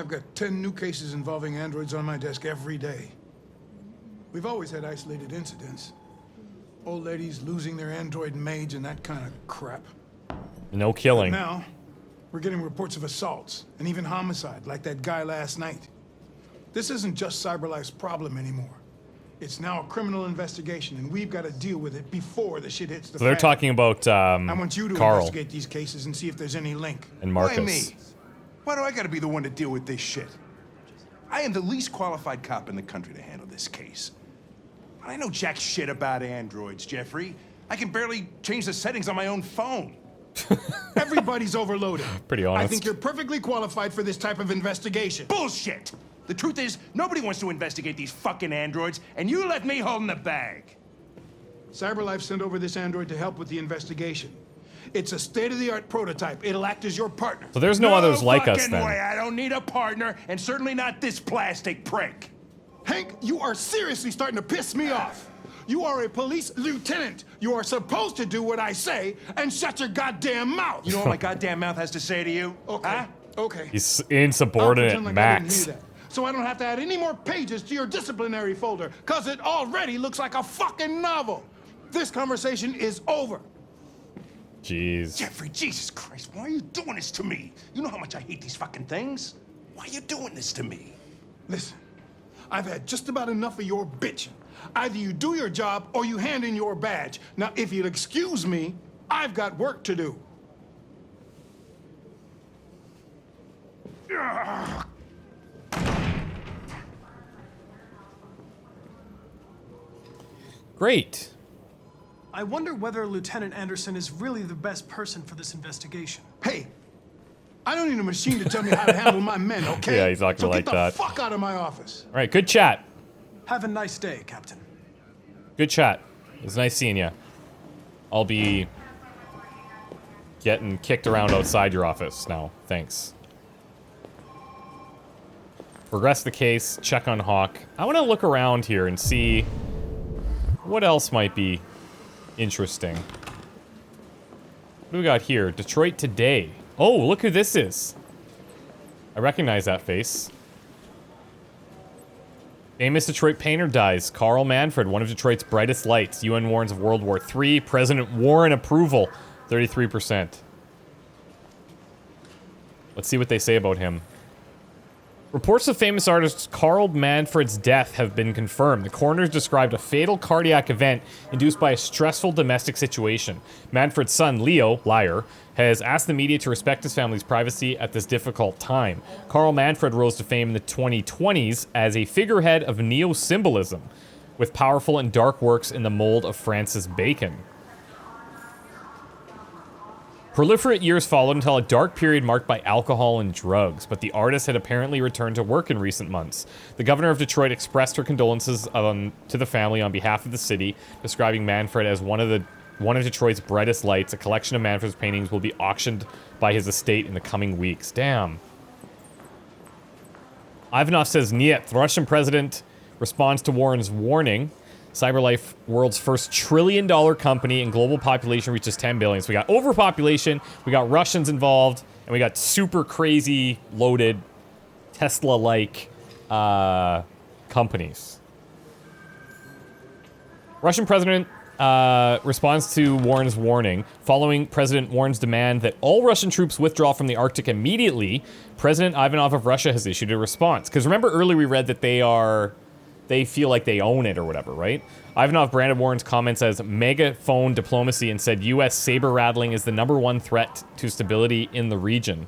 I've got 10 new cases involving androids on my desk every day. We've always had isolated incidents. Old ladies losing their android maids and that kind of crap. No killing. But now, we're getting reports of assaults and even homicide, like that guy last night. This isn't just CyberLife's problem anymore. It's now a criminal investigation, and we've got to deal with it before the shit hits the fan. So they're talking about I want you to Carl investigate these cases and see if there's any link. and Marcus. Why me? Why do I gotta be the one to deal with this shit? I am the least qualified cop in the country to handle this case. I know jack shit about androids, Jeffrey. I can barely change the settings on my own phone. Everybody's overloaded. Pretty honest. I think you're perfectly qualified for this type of investigation. Bullshit! The truth is, nobody wants to investigate these fucking androids, and you left me holding the bag. CyberLife sent over this android to help with the investigation. It's a state-of-the-art prototype. It'll act as your partner. So there's no others like us fucking then. way. I don't need a partner, and certainly not this plastic prick. Hank, you are seriously starting to piss me off. You are a police lieutenant. You are supposed to do what I say and shut your goddamn mouth. You know what my goddamn mouth has to say to you? Okay. Huh? Okay. He's I'll insubordinate, pretend like I didn't Max. hear that, so I don't have to add any more pages to your disciplinary folder, because it already looks like a fucking novel. This conversation is over. Jeez. Jeffrey, Jesus Christ, why are you doing this to me? You know how much I hate these fucking things. Why are you doing this to me? Listen, I've had just about enough of your bitching. Either you do your job or you hand in your badge. Now, if you'll excuse me, I've got work to do. Great. I wonder whether Lieutenant Anderson is really the best person for this investigation. Hey, I don't need a machine to tell me how to handle my men, okay? Yeah, he's not gonna like get that. the fuck out of my office. All right, good chat. Have a nice day, Captain. Good chat. It was nice seeing you. I'll be getting kicked around outside your office now. Thanks. Progress the case. Check on Hawk. I want to look around here and see what else might be interesting. What do we got here? Detroit Today. Oh, look who this is. I recognize that face. Famous Detroit painter dies. Carl Manfred, one of Detroit's brightest lights. UN warns of World War III. President Warren approval. 33%. Let's see what they say about him. Reports of famous artist Carl Manfred's death have been confirmed. The coroners described a fatal cardiac event induced by a stressful domestic situation. Manfred's son, Leo, liar, has asked the media to respect his family's privacy at this difficult time. Carl Manfred rose to fame in the 2020s as a figurehead of neo-symbolism, with powerful and dark works in the mold of Francis Bacon. Proliferate years followed until a dark period marked by alcohol and drugs, but the artist had apparently returned to work in recent months. The governor of Detroit expressed her condolences to the family on behalf of the city, describing Manfred as one of Detroit's brightest lights. A collection of Manfred's paintings will be auctioned by his estate in the coming weeks. Damn. Ivanov says, "Niet." The Russian president responds to Warren's warning. CyberLife, world's first trillion-dollar company, and global population reaches 10 billion. So we got overpopulation, we got Russians involved, and we got super crazy loaded Tesla-like companies. Russian president responds to Warren's warning. Following President Warren's demand that all Russian troops withdraw from the Arctic immediately, President Ivanov of Russia has issued a response. Because remember earlier we read that they feel like they own it or whatever, right? Ivanov branded Warren's comments as megaphone diplomacy and said U.S. saber-rattling is the #1 threat to stability in the region.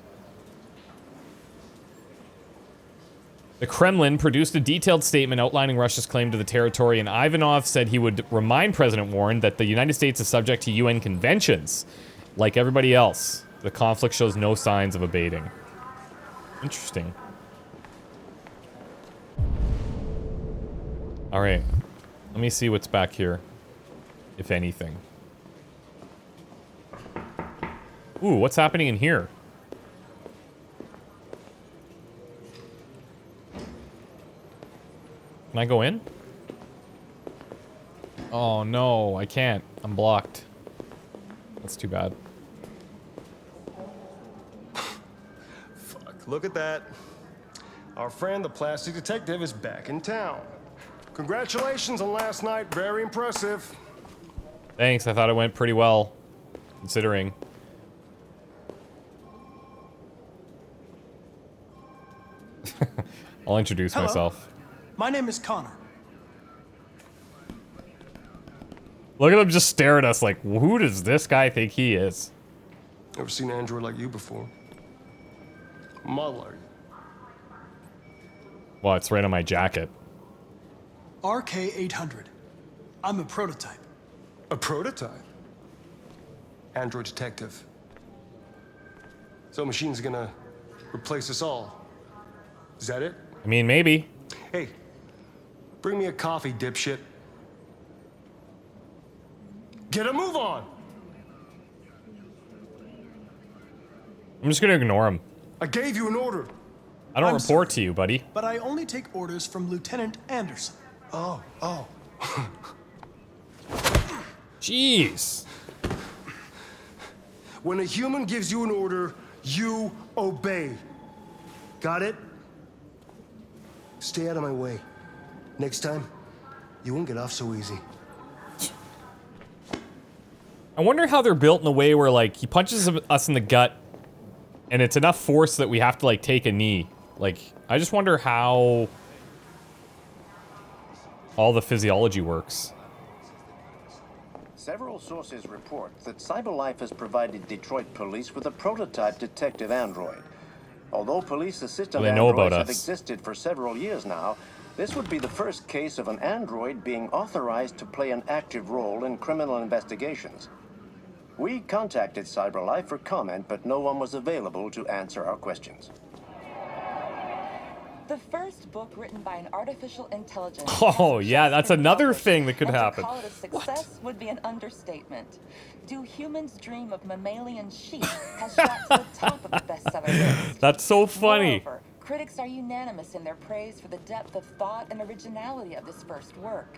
The Kremlin produced a detailed statement outlining Russia's claim to the territory, and Ivanov said he would remind President Warren that the United States is subject to UN conventions. Like everybody else, the conflict shows no signs of abating. Interesting. All right, let me see what's back here, if anything. Ooh, what's happening in here? Can I go in? Oh no, I can't. I'm blocked. That's too bad. Fuck, look at that. Our friend, the plastic detective, is back in town. Congratulations on last night. Very impressive. Thanks, I thought it went pretty well, considering. I'll introduce Hello. myself. My name is Connor. Look at him just stare at us like, who does this guy think he is? Never seen an android like you before. Mother. Well, it's right on my jacket. RK-800. I'm a prototype. A prototype? Android detective. So machine's gonna replace us all. Is that it? I mean, maybe. Hey, bring me a coffee, dipshit. Get a move on! I'm just gonna ignore him. I gave you an order. I don't I'm report sorry, to you, buddy. But I only take orders from Lieutenant Anderson. Oh. Jeez. When a human gives you an order, you obey. Got it? Stay out of my way. Next time, you won't get off so easy. I wonder how they're built in a way where, like, he punches us in the gut, and it's enough force that we have to, like, take a knee. Like, I just wonder how all the physiology works. Several sources report that CyberLife has provided Detroit police with a prototype detective android. Although police assistant Well, they know about androids have us. existed for several years now, this would be the first case of an android being authorized to play an active role in criminal investigations. We contacted CyberLife for comment, but no one was available to answer our questions. The first book written by an artificial intelligence. Oh, has yeah, just that's been another published, thing that could and happen. To call it a success would be an understatement. Do Humans Dream of Mammalian Sheep has shot to the top of the bestseller list. That's so funny. Moreover, critics are unanimous in their praise for the depth of thought and originality of this first work.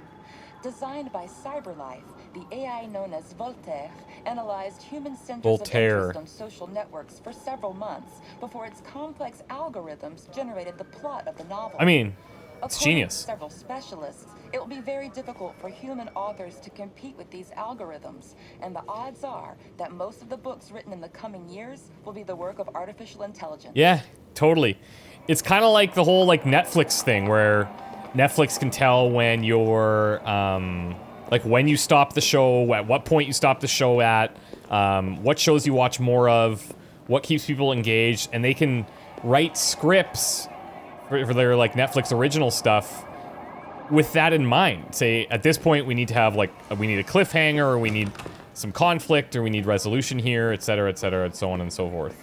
Designed by CyberLife, the AI known as Voltaire analyzed human centers Voltaire. of interest on social networks for several months before its complex algorithms generated the plot of the novel. I mean, it's According genius. to several specialists, it will be very difficult for human authors to compete with these algorithms, and the odds are that most of the books written in the coming years will be the work of artificial intelligence. Yeah, totally. It's kind of like the whole, like, Netflix thing where Netflix can tell when you're, like, when you stop the show, at what point you stop the show at, what shows you watch more of, what keeps people engaged, and they can write scripts for their, like, Netflix original stuff with that in mind. Say, at this point, we need to have, like, we need a cliffhanger, or we need some conflict, or we need resolution here, etc., and so on and so forth.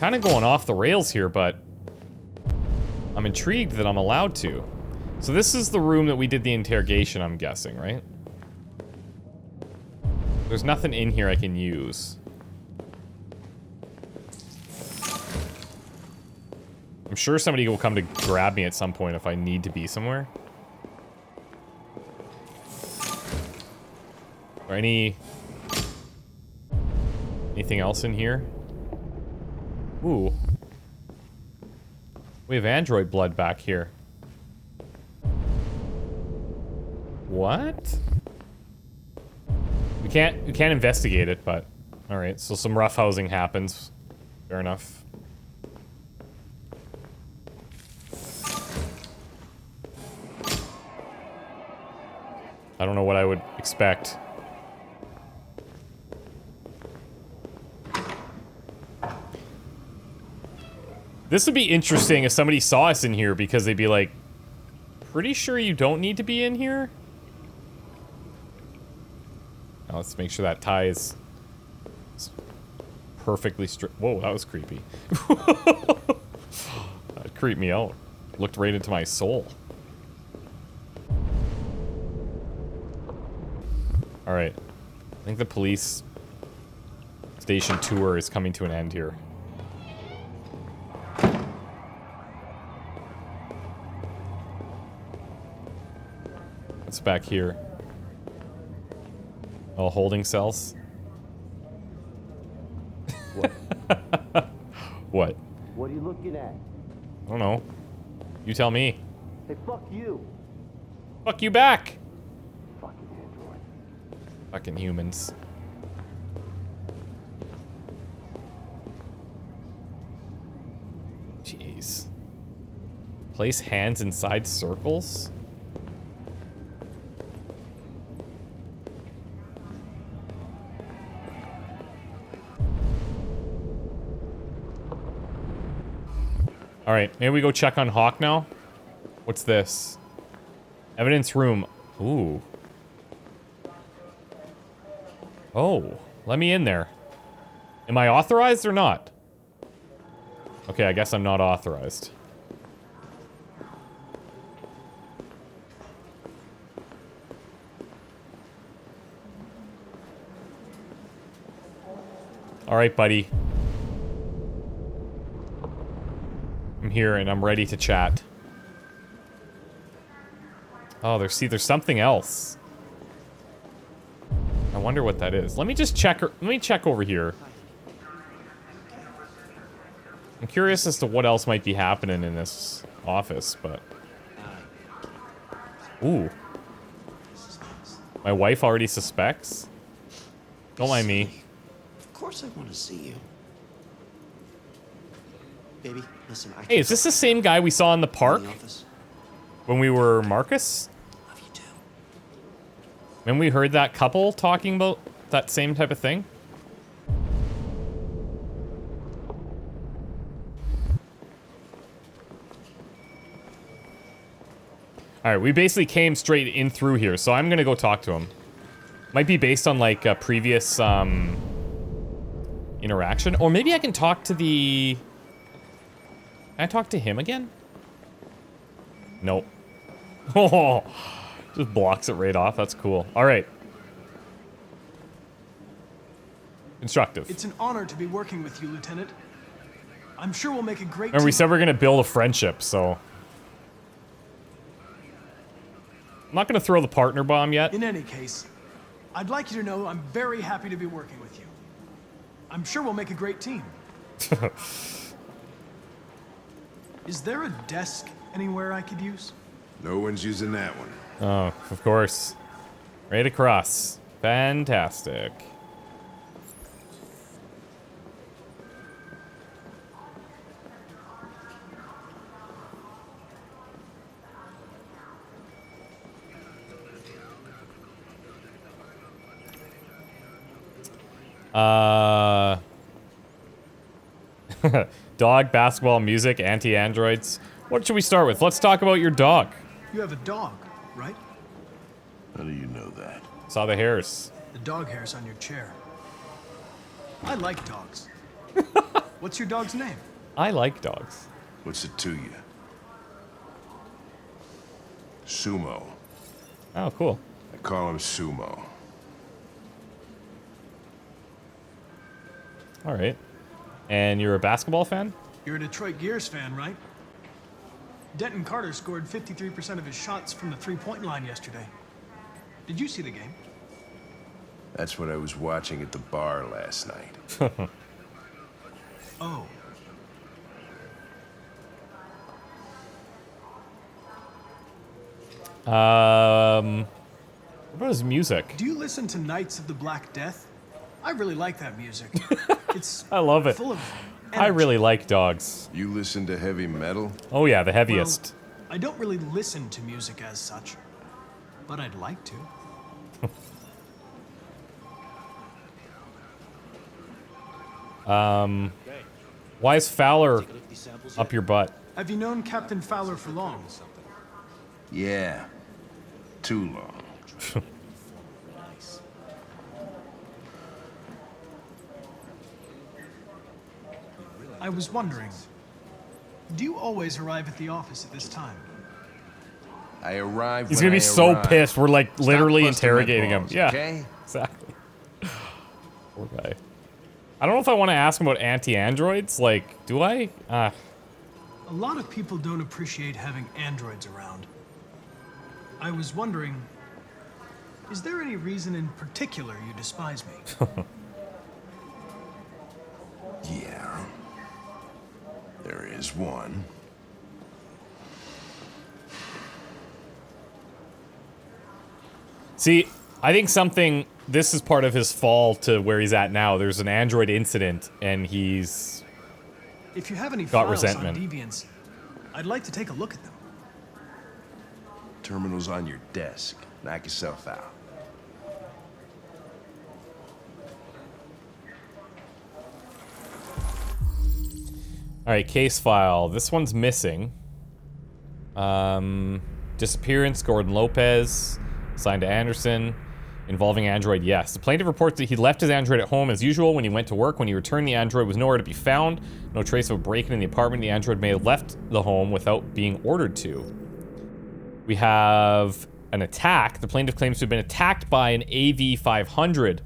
Kind of going off the rails here, but I'm intrigued that I'm allowed to. So this is the room that we did the interrogation, I'm guessing, right? There's nothing in here I can use. I'm sure somebody will come to grab me at some point if I need to be somewhere. Or anything else in here? Ooh. We have android blood back here. What? We can't investigate it, but alright, so some roughhousing happens. Fair enough. I don't know what I would expect. This would be interesting if somebody saw us in here, because they'd be like, pretty sure you don't need to be in here? Now let's make sure that tie is perfectly straight. Whoa, that was creepy. That creeped me out. Looked right into my soul. Alright. I think the police station tour is coming to an end here. What's back here? Oh, holding cells. What? What? What are you looking at? I don't know. You tell me. Hey, fuck you. Fuck you back. Fucking android. Fucking humans. Jeez. Place hands inside circles? Alright, maybe we go check on Hawk now? What's this? Evidence room. Ooh. Oh, let me in there. Am I authorized or not? Okay, I guess I'm not authorized. Alright, buddy. I'm here and I'm ready to chat. Oh, there's something else. I wonder what that is. Let me just check. Let me check over here. I'm curious as to what else might be happening in this office, but... Ooh. My wife already suspects? Don't mind me. Of course I want to see you. Baby, listen, Hey, is this the same guy we saw in the park? In the office. When we were Marcus? Love you too. When we heard that couple talking about that same type of thing? Alright, we basically came straight in through here, so I'm gonna go talk to him. Might be based on, like, a previous, interaction. Or maybe I can talk to the... Can I talk to him again? Nope. Oh, just blocks it right off. That's cool. Alright. Constructive. It's an honor to be working with you, Lieutenant. I'm sure we'll make a great Remember, we team. said we're gonna build a friendship, so... I'm not gonna throw the partner bomb yet. In any case, I'd like you to know I'm very happy to be working with you. I'm sure we'll make a great team. Is there a desk anywhere I could use? No one's using that one. Oh, of course. Right across. Fantastic. Dog, basketball, music, anti-androids. What should we start with? Let's talk about your dog. You have a dog, right? How do you know that? Saw the hairs. The dog hairs on your chair. I like dogs. What's your dog's name? I like dogs. What's it to you? Sumo. Oh, cool. I call him Sumo. All right. And you're a basketball fan? You're a Detroit Gears fan, right? Denton Carter scored 53% of his shots from the three-point line yesterday. Did you see the game? That's what I was watching at the bar last night. Oh. What about his music? Do you listen to Knights of the Black Death? I really like that music. It's I love it. full of I energy. really like dogs. You listen to heavy metal? Oh yeah, the heaviest. Well, I don't really listen to music as such, but I'd like to. Why is Fowler up your butt? Have you known Captain Fowler for long? Yeah. Too long. I was wondering, do you always arrive at the office at this time? I arrived He's when gonna be I so arrived. pissed. We're like Stop literally busting my interrogating him. balls, Yeah, okay? exactly. Poor guy. I don't know if I want to ask him about anti-androids. Like, do I? A lot of people don't appreciate having androids around. I was wondering, Is there any reason in particular you despise me? Yeah. There is one. See, I think this is part of his fall to where he's at now. There's an Android incident, and he's If you have any got files resentment. on deviants, I'd like to take a look at them. Terminal's on your desk. Knock yourself out. Alright, case file. This one's missing. Disappearance, Gordon Lopez. Signed to Anderson. Involving Android, yes. The plaintiff reports that he left his Android at home as usual when he went to work. When he returned, the Android was nowhere to be found. No trace of a break-in in the apartment. The Android may have left the home without being ordered to. We have an attack. The plaintiff claims to have been attacked by an AV-500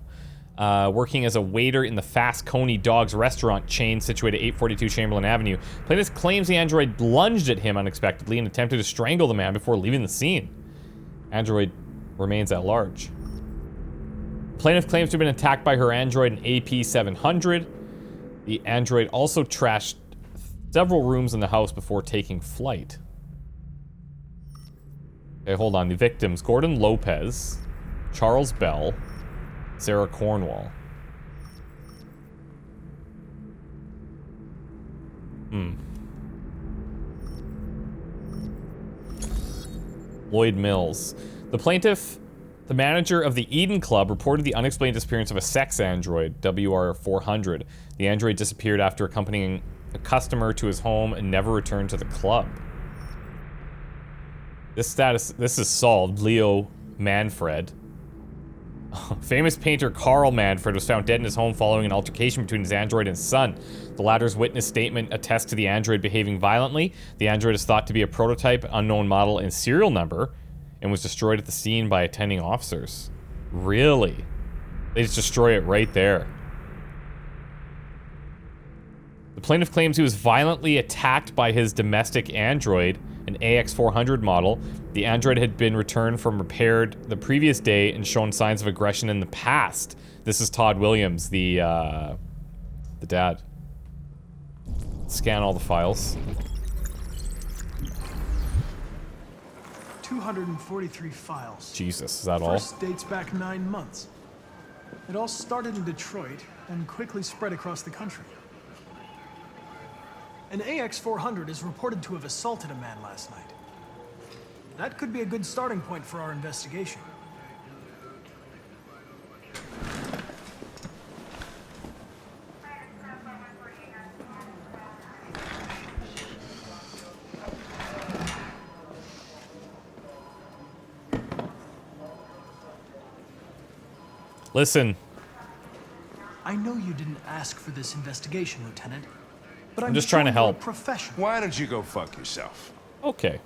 working as a waiter in the Fast Coney Dogs restaurant chain situated at 842 Chamberlain Avenue. Plaintiff claims the Android lunged at him unexpectedly and attempted to strangle the man before leaving the scene. Android remains at large. Plaintiff claims to have been attacked by her Android, an AP-700. The Android also trashed several rooms in the house before taking flight. Okay, hold on. The victims, Gordon Lopez, Charles Bell, Sarah Cornwall. Lloyd Mills. The plaintiff, the manager of the Eden Club, reported the unexplained disappearance of a sex android, WR-400. The android disappeared after accompanying a customer to his home and never returned to the club. This is solved. Leo Manfred. Famous painter Carl Manfred was found dead in his home following an altercation between his android and his son. The latter's witness statement attests to the android behaving violently. The android is thought to be a prototype, unknown model, and serial number, and was destroyed at the scene by attending officers. Really? They just destroy it right there. The plaintiff claims he was violently attacked by his domestic android, an AX400 model. The android had been returned from repaired the previous day and shown signs of aggression in the past. This is Todd Williams, the dad. Scan all the files. 243 files. Jesus, is that all? First dates back 9 months. It all started in Detroit and quickly spread across the country. An AX400 is reported to have assaulted a man last night. That could be a good starting point for our investigation. Listen. I know you didn't ask for this investigation, Lieutenant, but I'm just trying to help. Professional. Why don't you go fuck yourself? Okay.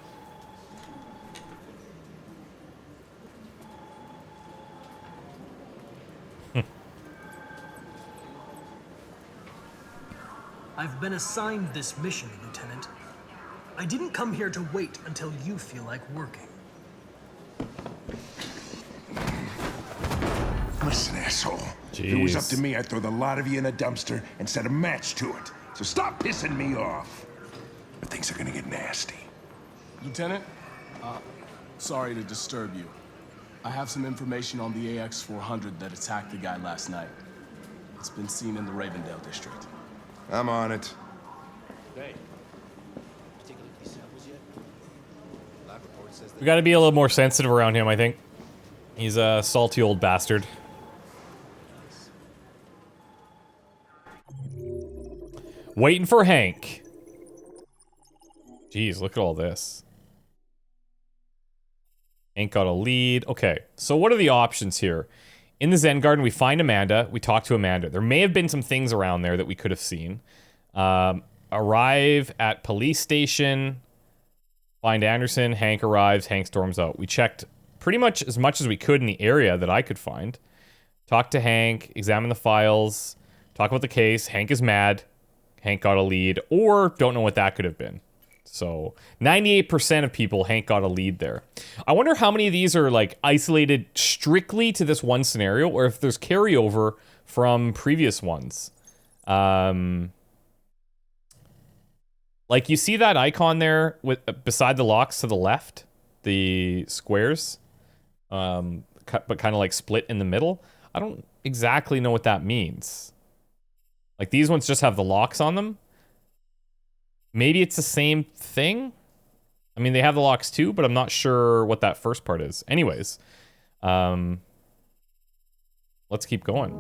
I've been assigned this mission, Lieutenant. I didn't come here to wait until you feel like working. Listen, asshole. If it was up to me, I'd throw the lot of you in a dumpster and set a match to it. So stop pissing me off. Or things are gonna get nasty. Lieutenant, sorry to disturb you. I have some information on the AX400 that attacked the guy last night. It's been seen in the Ravendale district. I'm on it. Hey, you take a look at these samples yet? Lab report says We gotta be a little more sensitive around him, I think. He's a salty old bastard. Waiting for Hank. Jeez, look at all this. Hank got a lead. Okay, so what are the options here? In the Zen Garden, we find Amanda. We talk to Amanda. There may have been some things around there that we could have seen. Arrive at police station. Find Anderson. Hank arrives. Hank storms out. We checked pretty much as we could in the area that I could find. Talk to Hank. Examine the files. Talk about the case. Hank is mad. Hank got a lead. Or don't know what that could have been. So 98% of people, Hank got a lead there. I wonder how many of these are like isolated strictly to this one scenario, or if there's carryover from previous ones. Like you see that icon there with beside the locks to the left, the squares, but kind of like split in the middle. I don't exactly know what that means. Like these ones just have the locks on them. Maybe it's the same thing. I mean, they have the locks too, but I'm not sure what that first part is. Anyways, let's keep going.